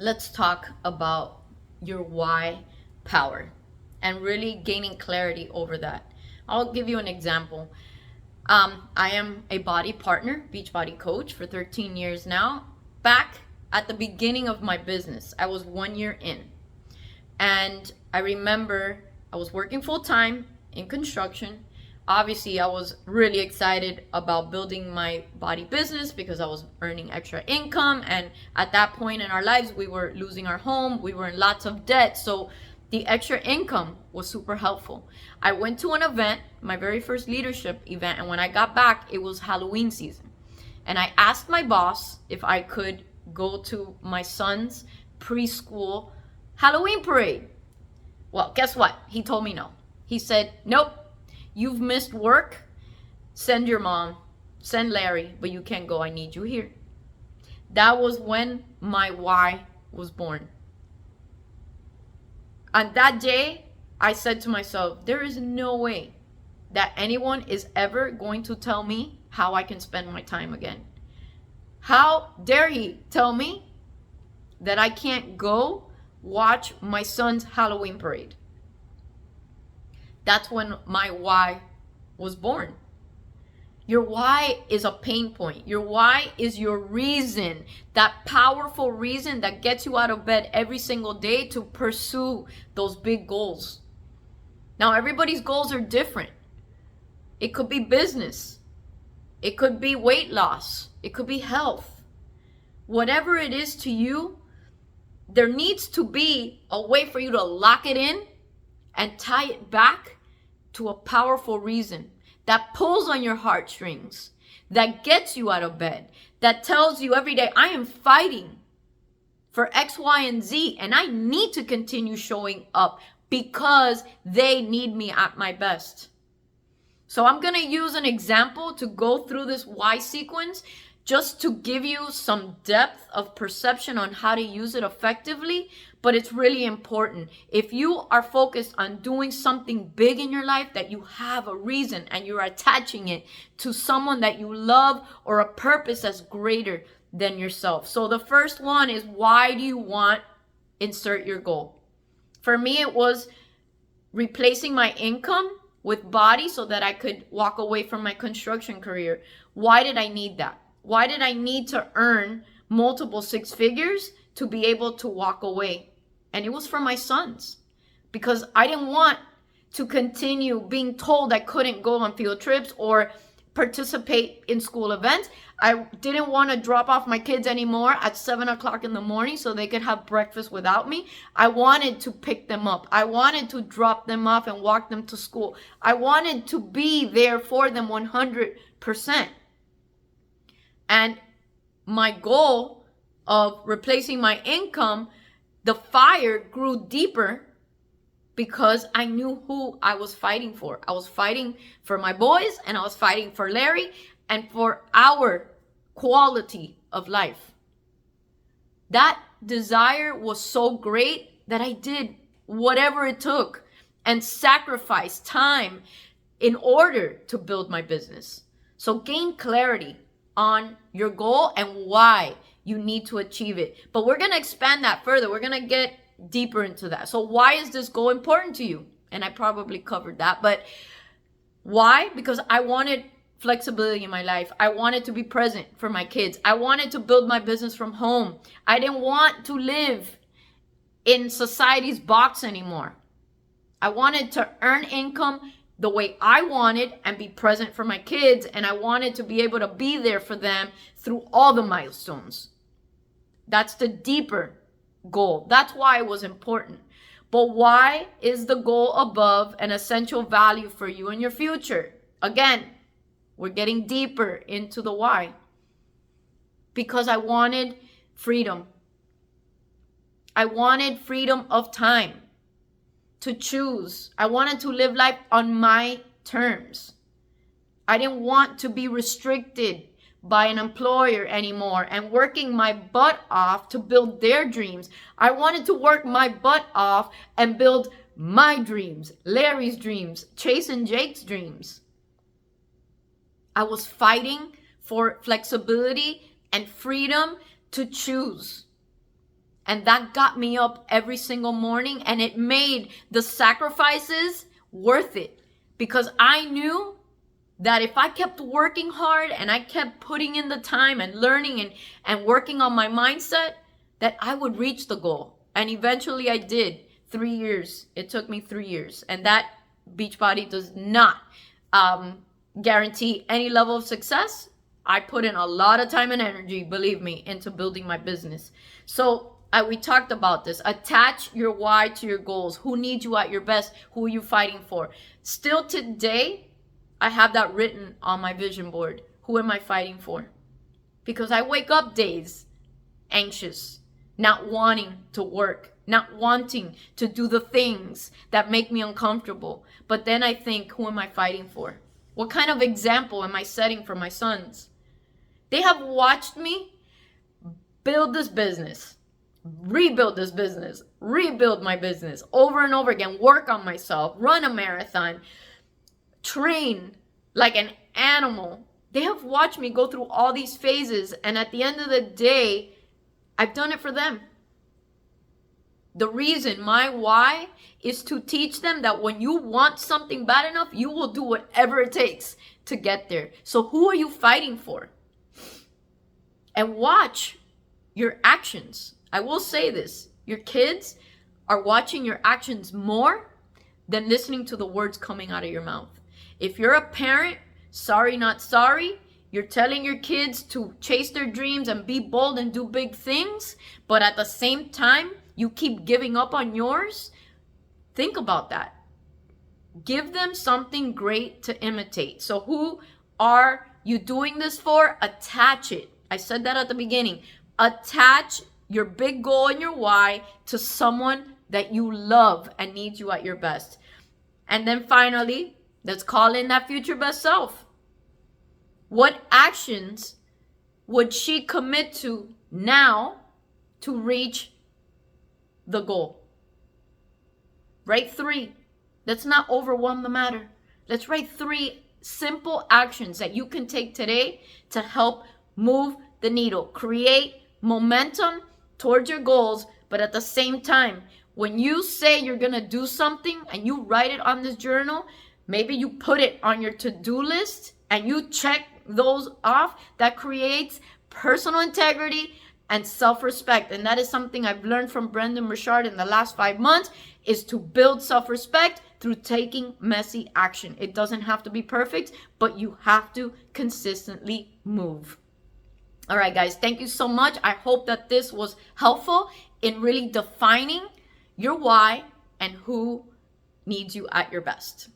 let's talk about your why power and really gaining clarity over that. I'll give you an example. I am a body partner, Beachbody coach for 13 years now. Back at the beginning of my business, I was 1 year in. And I remember I was working full time in construction. Obviously, I was really excited about building my body business because I was earning extra income. And at that point in our lives, we were losing our home, we were in lots of debt. So the extra income was super helpful. I went to an event, my very first leadership event, and when I got back, it was Halloween season. And I asked my boss if I could go to my son's preschool Halloween parade. Well, guess what? He told me no. He said, nope, you've missed work. Send your mom, send Larry, but you can't go. I need you here. That was when my why was born. On that day, I said to myself, there is no way that anyone is ever going to tell me how I can spend my time again. How dare he tell me that I can't go watch my son's Halloween parade? That's when my why was born. Your why is a pain point. Your why is your reason, that powerful reason that gets you out of bed every single day to pursue those big goals. Now, everybody's goals are different. It could be business. It could be weight loss. It could be health. Whatever it is to you, there needs to be a way for you to lock it in and tie it back to a powerful reason that pulls on your heartstrings, that gets you out of bed, that tells you every day, I am fighting for X, Y, and Z, and I need to continue showing up because they need me at my best. So I'm going to use an example to go through this why sequence just to give you some depth of perception on how to use it effectively. But it's really important. If you are focused on doing something big in your life, that you have a reason and you're attaching it to someone that you love or a purpose that's greater than yourself. So the first one is, why do you want, insert your goal? For me, it was replacing my income with body so that I could walk away from my construction career. Why did I need that? Why did I need to earn multiple six figures to be able to walk away? And it was for my sons, because I didn't want to continue being told I couldn't go on field trips or participate in school events. I didn't want to drop off my kids anymore at 7 o'clock in the morning so they could have breakfast without me. I wanted to pick them up. I wanted to drop them off and walk them to school. I wanted to be there for them 100%. And my goal of replacing my income, the fire grew deeper because I knew who I was fighting for. I was fighting for my boys, and I was fighting for Larry and for our quality of life. That desire was so great that I did whatever it took and sacrificed time in order to build my business. So gain clarity on your goal and why you need to achieve it. But we're going to expand that further. We're going to get deeper into that. So why is this goal important to you? And I probably covered that. But why? Because I wanted flexibility in my life. I wanted to be present for my kids. I wanted to build my business from home. I didn't want to live in society's box anymore. I wanted to earn income the way I wanted and be present for my kids. And I wanted to be able to be there for them through all the milestones. That's the deeper goal. That's why it was important. But why is the goal above an essential value for you and your future? Again, we're getting deeper into the why. Because I wanted freedom. I wanted freedom of time to choose. I wanted to live life on my terms. I didn't want to be restricted by an employer anymore and working my butt off to build their dreams. I wanted to work my butt off and build my dreams, Larry's dreams, Chase and Jake's dreams. I was fighting for flexibility and freedom to choose. And that got me up every single morning, and it made the sacrifices worth it, because I knew that if I kept working hard and I kept putting in the time and learning and working on my mindset, that I would reach the goal. And eventually I did. 3 years. It took me 3 years. And that Beachbody does not guarantee any level of success. I put in a lot of time and energy, believe me, into building my business. So we talked about this. Attach your why to your goals. Who needs you at your best? Who are you fighting for? Still today, I have that written on my vision board. Who am I fighting for? Because I wake up days anxious, not wanting to work, not wanting to do the things that make me uncomfortable. But then I think, who am I fighting for? What kind of example am I setting for my sons? They have watched me build this business, rebuild this business, rebuild my business over and over again, work on myself, run a marathon, train like an animal. They have watched me go through all these phases, and at the end of the day, I've done it for them. The reason, my why, is to teach them that when you want something bad enough, you will do whatever it takes to get there. So who are you fighting for? And watch your actions. I will say this. Your kids are watching your actions more than listening to the words coming out of your mouth. If you're a parent, sorry, not sorry, you're telling your kids to chase their dreams and be bold and do big things, but at the same time, you keep giving up on yours, think about that. Give them something great to imitate. So who are you doing this for? Attach it. I said that at the beginning. Attach your big goal and your why to someone that you love and needs you at your best. And then finally, let's call in that future best self. What actions would she commit to now to reach the goal? Write 3. Let's not overwhelm the matter. Let's write 3 simple actions that you can take today to help move the needle, create momentum towards your goals. But at the same time, when you say you're going to do something and you write it on this journal, maybe you put it on your to-do list and you check those off, that creates personal integrity and self-respect. And that is something I've learned from Brendon Burchard in the last 5 months, is to build self-respect through taking messy action. It doesn't have to be perfect, but you have to consistently move. All right, guys, thank you so much. I hope that this was helpful in really defining your why and who needs you at your best.